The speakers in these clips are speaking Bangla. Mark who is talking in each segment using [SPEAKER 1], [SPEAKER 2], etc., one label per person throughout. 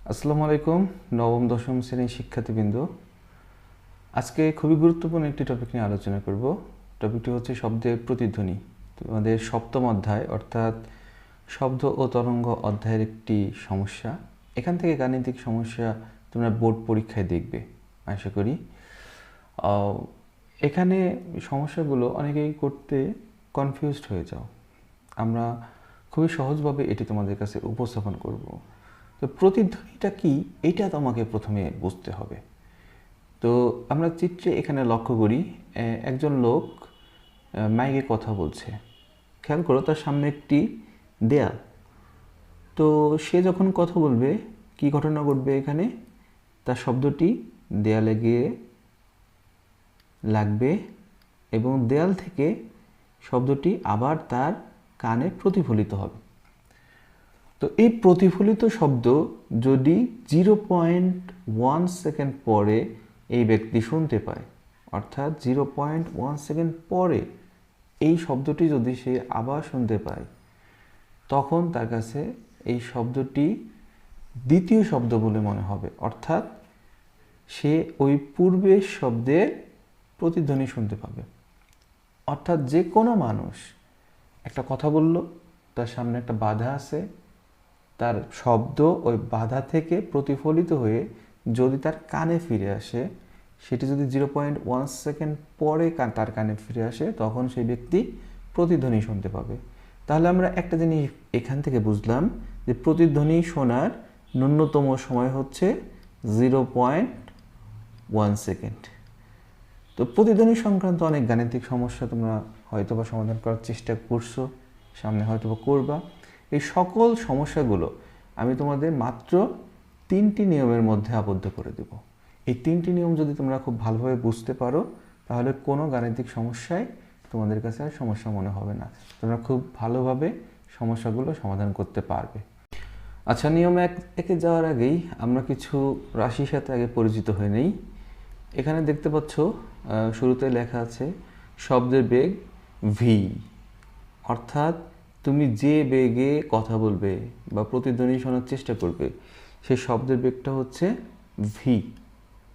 [SPEAKER 1] আসসালামু আলাইকুম নবম দশম শ্রেণীর শিক্ষার্থীবৃন্দ। আজকে খুবই গুরুত্বপূর্ণ একটি টপিক নিয়ে আলোচনা করব। টপিকটি হচ্ছে শব্দের প্রতিধ্বনি। আমাদের সপ্তম অধ্যায় অর্থাৎ শব্দ ও তরঙ্গ অধ্যায়ের একটি সমস্যা। এখান থেকে গাণিতিক সমস্যা তোমরা বোর্ড পরীক্ষায় দেখবে আশা করি। এখানে সমস্যাগুলো অনেকেই করতে কনফিউজড হয়ে যাও। আমরা খুবই সহজভাবে এটি তোমাদের কাছে উপস্থাপন করব। তো প্রতিধ্বনিটা কি এটা তোমাকে প্রথমে বুঝতে হবে। তো আমরা চিত্রে এখানে লক্ষ্য করি একজন লোক মাইকে কথা বলছে। খেয়াল করো তার সামনে একটি দেয়াল। তো সে যখন কথা বলবে কি ঘটনা ঘটবে এখানে, তার শব্দটি দেয়ালে গিয়ে লাগবে এবং দেয়াল থেকে শব্দটি আবার তার কানে প্রতিফলিত হবে। তো এই প্রতিফলিত শব্দ যদি 0.1 সেকেন্ড পরে এই ব্যক্তি শুনতে পায়, অর্থাৎ 0.1 সেকেন্ড পরে এই শব্দটি যদি সে আবার শুনতে পায়, তখন তার কাছে এই শব্দটি দ্বিতীয় শব্দ বলে মনে হবে। অর্থাৎ সে ওই পূর্বের শব্দের প্রতিধ্বনি শুনতে পাবে। অর্থাৎ যে কোনো মানুষ একটা কথা বলল, তার সামনে একটা বাধা আছে, তার শব্দ ওই বাধা থেকে প্রতিফলিত হয়ে যদি তার কানে ফিরে আসে, সেটি যদি 0.1 সেকেন্ড পরে তার কানে ফিরে আসে, তখন সেই ব্যক্তি প্রতিধ্বনি শুনতে পাবে। তাহলে আমরা একটা জিনিস এখান থেকে বুঝলাম যে প্রতিধ্বনি শোনার ন্যূনতম সময় হচ্ছে 0.1 সেকেন্ড। তো প্রতিধ্বনি সংক্রান্ত অনেক গাণিতিক সমস্যা তোমরা হয়তোবা সমাধান করার চেষ্টা করছো, সামনে হয়তোবা করবা। এই সকল সমস্যাগুলো আমি তোমাদের মাত্র 3টি নিয়মের মধ্যে আবদ্ধ করে দেব। এই 3টি নিয়ম যদি তোমরা খুব ভালোভাবে বুঝতে পারো, তাহলে কোনো গাণিতিক সমস্যায় তোমাদের কাছে আর সমস্যা মনে হবে না। তোমরা খুব ভালোভাবে সমস্যাগুলো সমাধান করতে পারবে। আচ্ছা, নিয়ম একে যাওয়ার আগেই আমরা কিছু রাশির সাথে আগে পরিচিত হয়ে নেই। এখানে দেখতে পাচ্ছ শুরুতে লেখা আছে শব্দের বেগ ভি। অর্থাৎ তুমি যে বেগে কথা বলবে বা প্রতিধ্বনি শোনার চেষ্টা করবে, সেই শব্দের বেগটা হচ্ছে ভি।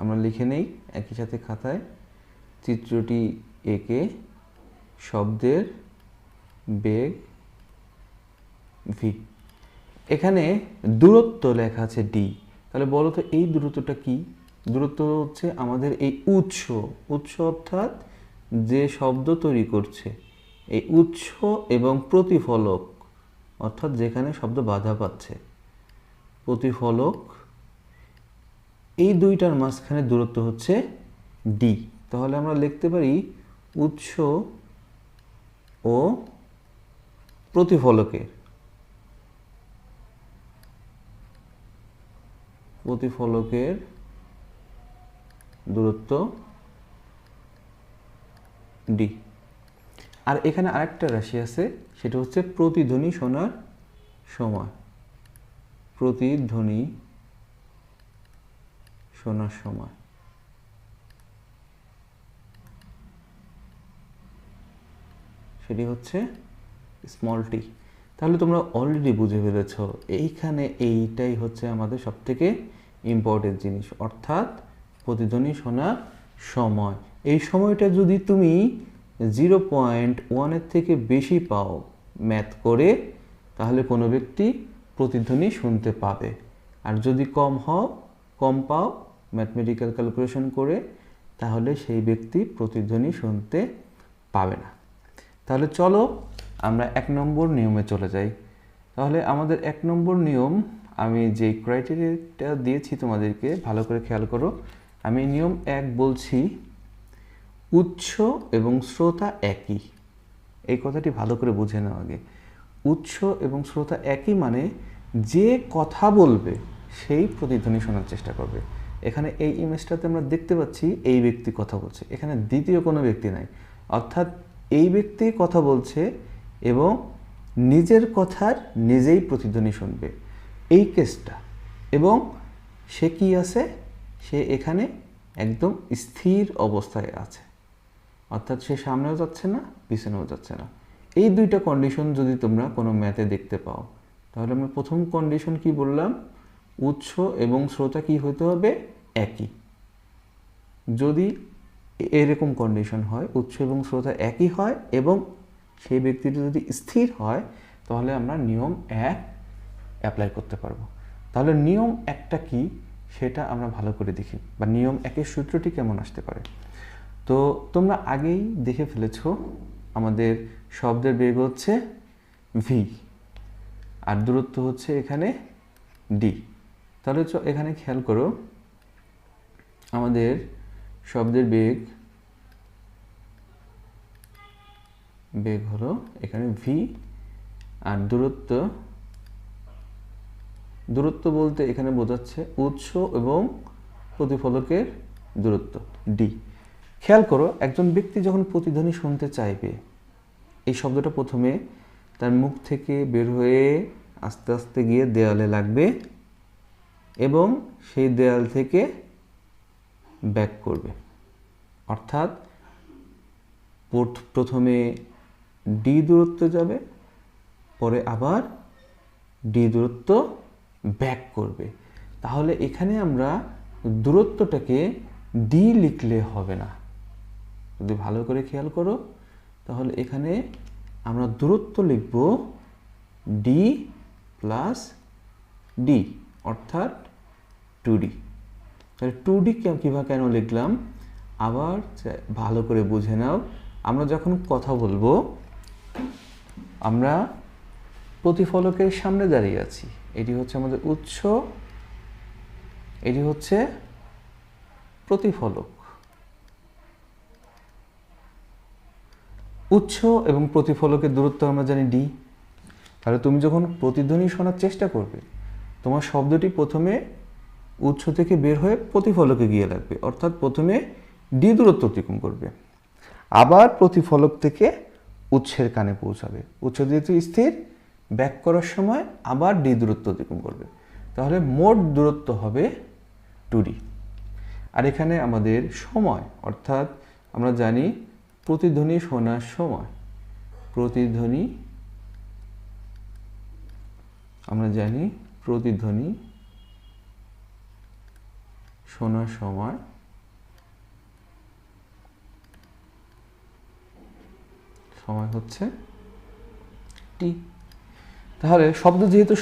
[SPEAKER 1] আমরা লিখে নেই একই সাথে খাতায় চিত্রটি এঁকে শব্দের বেগ ভি। এখানে দূরত্ব লেখা আছে ডি। তাহলে বলো তো এই দূরত্বটা কি? দূরত্ব হচ্ছে আমাদের এই উৎস অর্থাৎ যে শব্দ তৈরি করছে, এই উৎস এবং প্রতিফলক অর্থাৎ যেখানে শব্দ বাধা পাচ্ছে, প্রতিফলক, এই দুইটার মাঝখানে দূরত্ব হচ্ছে ডি। তাহলে আমরা লিখতে পারি উৎস ও প্রতিফলকের দূরত্ব ডি। আর এখানে আরেকটা রাশি আছে, সেটা হচ্ছে প্রতিধ্বনি শোনার সময়। প্রতিধ্বনি শোনার সময় সেটি হচ্ছে স্মল টি। তাহলে তোমরা অলরেডি বুঝে ফেলেছ এইখানে এইটাই হচ্ছে আমাদের সবথেকে ইম্পর্টেন্ট জিনিস, অর্থাৎ প্রতিধ্বনি শোনার সময়। এই সময়টা যদি তুমি 0.1 থেকে বেশি পাও ম্যাথ করে, তাহলে কোনো ব্যক্তি প্রতিধ্বনি শুনতে পাবে। আর যদি কম পাও ম্যাথমেটিক্যাল ক্যালকুলেশন করে, তাহলে সেই ব্যক্তি প্রতিধ্বনি শুনতে পাবে না। তাহলে চলো আমরা 1 নম্বর নিয়মে চলে যাই। তাহলে আমাদের 1 নম্বর নিয়ম, আমি যে ক্রাইটেরিয়াটা দিয়েছি তোমাদেরকে ভালো করে খেয়াল করো। আমি নিয়ম 1 বলছি, উৎস এবং শ্রোতা একই। এই কথাটি ভালো করে বুঝে নাও আগে। উৎস এবং শ্রোতা একই মানে যে কথা বলবে সেই প্রতিধ্বনি শোনার চেষ্টা করবে। এখানে এই ইমেজটাতে আমরা দেখতে পাচ্ছি এই ব্যক্তি কথা বলছে, এখানে দ্বিতীয় কোনো ব্যক্তি নাই। অর্থাৎ এই ব্যক্তি কথা বলছে এবং নিজের কথার নিজেই প্রতিধ্বনি শুনবে, এই কেসটা। এবং সে কি আছে, সে এখানে একদম স্থির অবস্থায় আছে, অর্থাৎ সে সামনেও যাচ্ছে না পিছনেও যাচ্ছে না। এই দুইটা কন্ডিশন যদি তোমরা কোনো ম্যাথে দেখতে পাও, তাহলে আমরা প্রথম কন্ডিশন কি বললাম, উৎস এবং শ্রোতা কি হতে হবে? একই। যদি এরকম কন্ডিশন হয়, উৎস এবং শ্রোতা একই হয় এবং সেই ব্যক্তিটি যদি স্থির হয়, তাহলে আমরা নিয়ম 1 অ্যাপ্লাই করতে পারবো। তাহলে নিয়ম 1টা কি সেটা আমরা ভালো করে দেখি, বা নিয়ম 1-এর সূত্রটি কেমন আসতে পারে। তো তোমরা আগেই দেখে ফেলেছো আমাদের শব্দের বেগ হচ্ছে ভি আর দূরত্ব হচ্ছে এখানে ডি। তাহলে এখানে খেয়াল করো, আমাদের শব্দের বেগ হলো এখানে ভি আর দূরত্ব বলতে এখানে বোঝাচ্ছে উৎস এবং প্রতিফলকের দূরত্ব ডি। খেয়াল করো, একজন ব্যক্তি যখন প্রতিধ্বনি শুনতে চাইবে, এই শব্দটা প্রথমে তার মুখ থেকে বের হয়ে আস্তে আস্তে গিয়ে দেয়ালে লাগবে এবং সেই দেয়াল থেকে ব্যাক করবে। অর্থাৎ প্রথমে ডি দূরত্ব যাবে, পরে আবার ডি দূরত্ব ব্যাক করবে। তাহলে এখানে আমরা দূরত্বটাকে ডি লিখলে হবে না। যদি ভালো করে খেয়াল করো, তাহলে এখানে আমরা দূরত্ব লিখব ডি প্লাস ডি, অর্থাৎ 2D। তাহলে 2D কিভাবে কেন লিখলাম আবার ভালো করে বুঝে নাও। আমরা যখন কথা বলবো, আমরা প্রতিফলকের সামনে দাঁড়িয়ে আছি। এটি হচ্ছে আমাদের উৎস, এটি হচ্ছে প্রতিফলক। উৎস এবং প্রতিফলকের দূরত্ব আমরা জানি ডি। তাহলে তুমি যখন প্রতিধ্বনি শোনার চেষ্টা করবে, তোমার শব্দটি প্রথমে উৎস থেকে বের হয়ে প্রতিফলকে গিয়ে লাগবে, অর্থাৎ প্রথমে ডি দূরত্ব অতিক্রম করবে, আবার প্রতিফলক থেকে উৎসের কানে পৌঁছাবে। উৎস যেহেতু স্থির, ব্যাক করার সময় আবার ডি দূরত্ব অতিক্রম করবে। তাহলে মোট দূরত্ব হবে 2D। আর এখানে আমাদের সময়, অর্থাৎ আমরা জানি প্রতিধ্বনি শোনার সময়, প্রতিধ্বনি শোনার সময় হচ্ছে টি। তাহলে শব্দ যেহেতু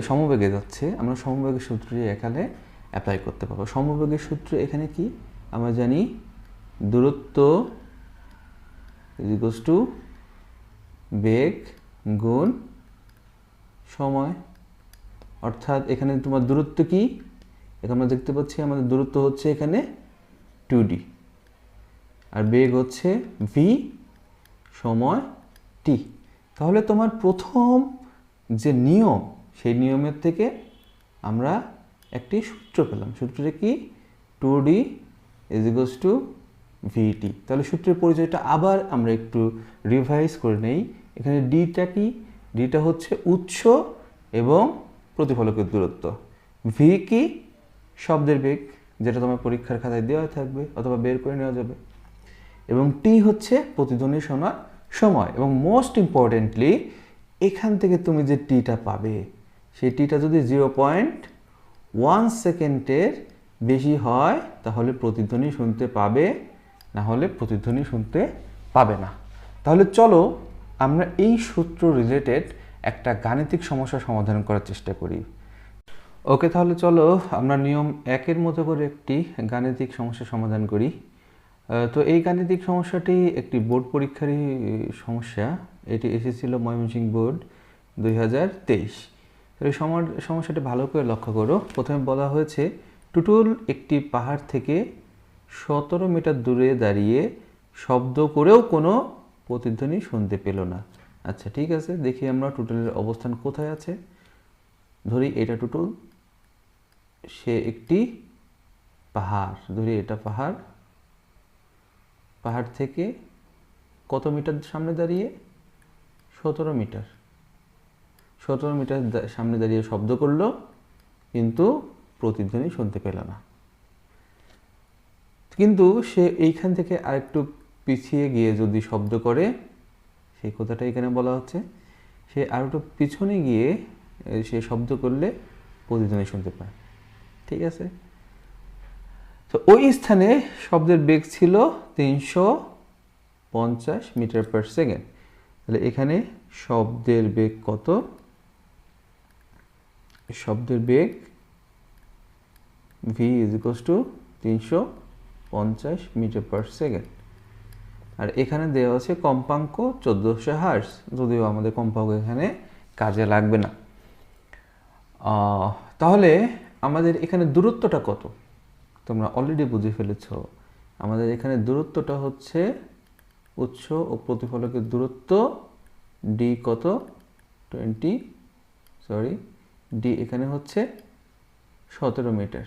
[SPEAKER 1] সমবেগে যাচ্ছে, আমরা সমবেগের সূত্রটি এখানে অ্যাপ্লাই করতে পারবো। সমবেগের সূত্র এখানে কি আমরা জানি? দূরত্ব বেগ গুণ সময়। অর্থাৎ এখানে তোমার দূরত্ব কি? এখানে আমরা দেখতে পাচ্ছি আমাদের দূরত্ব হচ্ছে এখানে 2D, আর বেগ হচ্ছে v, সময় t। তাহলে তোমার প্রথম যে নিয়ম, সেই নিয়মের থেকে আমরা একটি সূত্র পেলাম। সূত্রটা কি? 2D = vt। তাহলে সূত্রের পরিচয়টা আবার আমরা একটু রিভাইজ করে নেই। এখানে ডিটা কি? ডিটা হচ্ছে উৎস এবং প্রতিফলকের দূরত্ব। ভি কি? শব্দের বেগ, যেটা তোমার পরীক্ষার খাতায় দেওয়া থাকবে অথবা বের করে নেওয়া যাবে। এবং টি হচ্ছে প্রতিধ্বনি শোনার সময়। এবং মোস্ট ইম্পর্টেন্টলি, এখান থেকে তুমি যে টিটা পাবে, সেই টিটা যদি 0.1 সেকেন্ডের বেশি হয়, তাহলে প্রতিধ্বনি শুনতে পাবে, না হলে প্রতিধ্বনি শুনতে পাবে না। তাহলে চলো আমরা এই সূত্র রিলেটেড একটা গাণিতিক সমস্যা সমাধান করার চেষ্টা করি। ওকে, তাহলে চলো আমরা নিয়ম 1-এর মতো করে একটি গাণিতিক সমস্যা সমাধান করি। তো এই গাণিতিক সমস্যাটি একটি বোর্ড পরীক্ষারই সমস্যা। এটি এসেছিল ময়মনসিংহ বোর্ড 2023। তো এই সমস্যাটি ভালো করে লক্ষ্য করো। প্রথমে বলা হয়েছে, টুটুল একটি পাহাড় থেকে 17 মিটার দূরে দাঁড়িয়ে শব্দ করেও কোনো প্রতিধ্বনি শুনতে পেল না। আচ্ছা, ঠিক আছে, দেখি আমরা টুটুলের অবস্থান কোথায় আছে। ধরি এটা টুটুল, সে একটি পাহাড়, ধরি এটা পাহাড়। পাহাড় থেকে কত মিটার সামনে দাঁড়িয়ে? 17 মিটার। 17 মিটার সামনে দাঁড়িয়ে শব্দ করলো, কিন্তু প্রতিধ্বনি শুনতে পেল না। কিন্তু সে এইখান থেকে আরেকটু পিছিয়ে গিয়ে যদি শব্দ করে, সেই কথাটা এখানে বলা হচ্ছে, সে আরেকটু পিছনে গিয়ে সে শব্দ করলে প্রতিধ্বনি শুনতে পায়। ঠিক আছে, তো ওই স্থানে শব্দের বেগ ছিল 350 মিটার পার সেকেন্ড। তাহলে এখানে শব্দের বেগ কত? শব্দের বেগ v = 350 মিটার পার সেকেন্ড। আর এখানে দেওয়া আছে কম্পাঙ্ক 1400 হার্টজ, যদিও আমাদের কম্পাঙ্ক এখানে কাজে লাগবে না। তাহলে আমাদের এখানে দূরত্বটা কত? তোমরা অলরেডি বুঝে ফেলেছ। আমাদের এখানে দূরত্বটা হচ্ছে উৎস ও প্রতিফলকের দূরত্ব, ডি কত? ডি এখানে হচ্ছে 17 মিটার।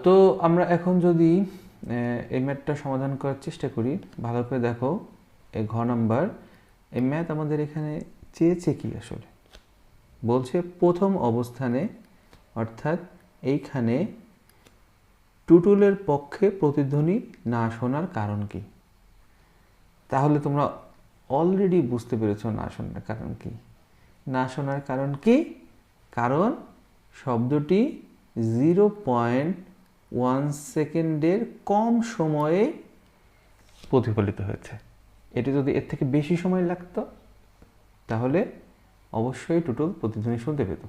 [SPEAKER 1] তো আমরা এখন যদি এই ম্যাথটা সমাধান করার চেষ্টা করি, ভালো করে দেখো এই ঘ নাম্বার। এই ম্যাথ আমাদের এখানে চেয়েছে কি? আসলে বলছে প্রথম অবস্থানে, অর্থাৎ এইখানে টুটুলের পক্ষে প্রতিধ্বনি না শোনার কারণ কি? তাহলে তোমরা অলরেডি বুঝতে পেরেছ না শোনার কারণ কি। না শোনার কারণ কি? কারণ শব্দটি 0.1 সেকেন্ডের কম সময়ে প্রতিফলিত হয়েছে। এটি যদি এর থেকে বেশি সময় লাগতো তাহলে অবশ্যই টুটুল প্রতিধ্বনি শুনতে পেত।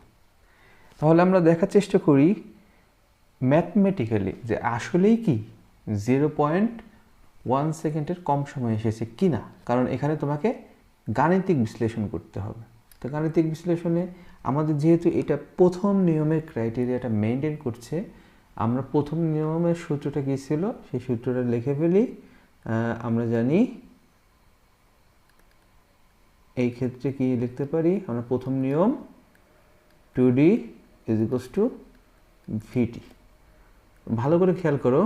[SPEAKER 1] তাহলে আমরা দেখার চেষ্টা করি ম্যাথমেটিক্যালি যে আসলেই কি 0.1 সেকেন্ডের কম সময় এসেছে কি না। কারণ এখানে তোমাকে গাণিতিক বিশ্লেষণ করতে হবে। তো গাণিতিক বিশ্লেষণে আমাদের যেহেতু এটা প্রথম নিয়মের ক্রাইটেরিয়াটা মেনটেন করছে, আমরা প্রথম নিয়মের সূত্রটা কী ছিল সেই সূত্রটা লিখে ফেলি। আমরা জানি এই ক্ষেত্রে কি লিখতে পারি আমরা? প্রথম নিয়ম 2D = VT। ভালো করে খেয়াল করো,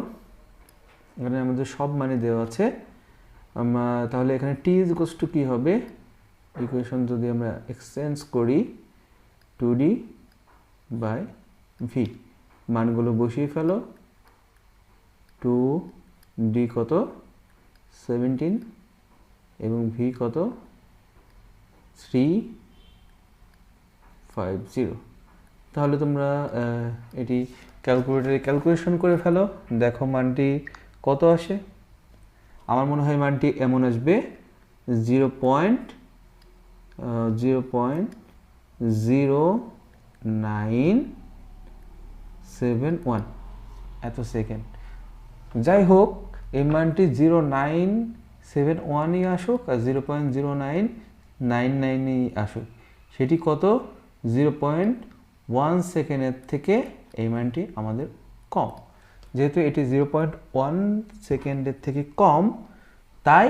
[SPEAKER 1] এখানে আমাদের সব মানে দেওয়া আছে। তাহলে এখানে T = কি হবে? ইকুয়েশন যদি আমরা এক্সচেঞ্জ করি 2D/V, মানগুলো বসিয়ে ফেলো। 2D কত? 17 এবং V কত? 350। তাহলে তোমরা এটি ক্যালকুলেটরে ক্যালকুলেশন করে ফেলো, দেখো মানটি কত আসে। আমার মনে হয় মানটি এমন আসবে 0.0971 এত সেকেন্ড। যাই হোক, এই মানটি 0971ই আসুক আর 0.0999ই আসুক, সেটি কত? 0.1 সেকেন্ডের থেকে এই মানটি আমাদের কম। যেহেতু এটি 0.1 সেকেন্ডের থেকে কম, তাই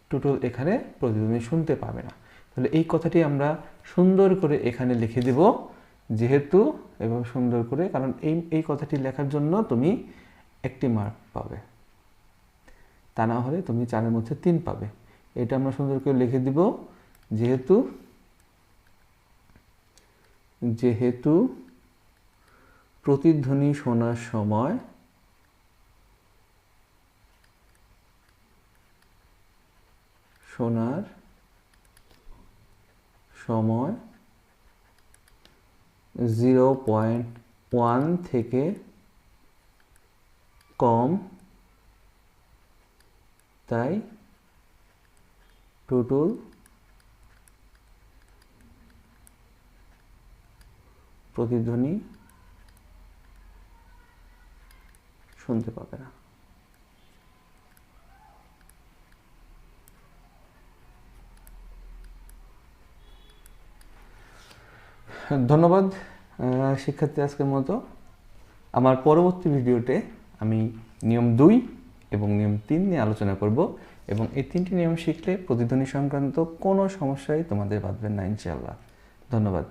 [SPEAKER 1] টুটুল এখানে প্রতিধ্বনি শুনতে পাবে না। তাহলে এই কথাটি আমরা সুন্দর করে এখানে লিখে দেব, যেহেতু এবং সুন্দর করে, কারণ এই কথাটি লেখার জন্য তুমি 1টি মার্ক পাবে, তা না হলে তুমি 4-এর মধ্যে 3 পাবে। এটা আমরা সুন্দর করে লিখে দিব, যেহেতু প্রতিধ্বনি শোনার সময় সময় 0.1 থেকে কম, তাই টুটুল প্রতিধ্বনি শুনতে পাবে না। ধন্যবাদ শিক্ষার্থী। আজকের মতো আমার পরবর্তী ভিডিওতে আমি নিয়ম 2 এবং নিয়ম 3 নিয়ে আলোচনা করব, এবং এই 3টি নিয়ম শিখলে প্রতিধ্বনি সংক্রান্ত কোনো সমস্যাই তোমাদের বাঁধবে না ইনশাআল্লাহ। ধন্যবাদ।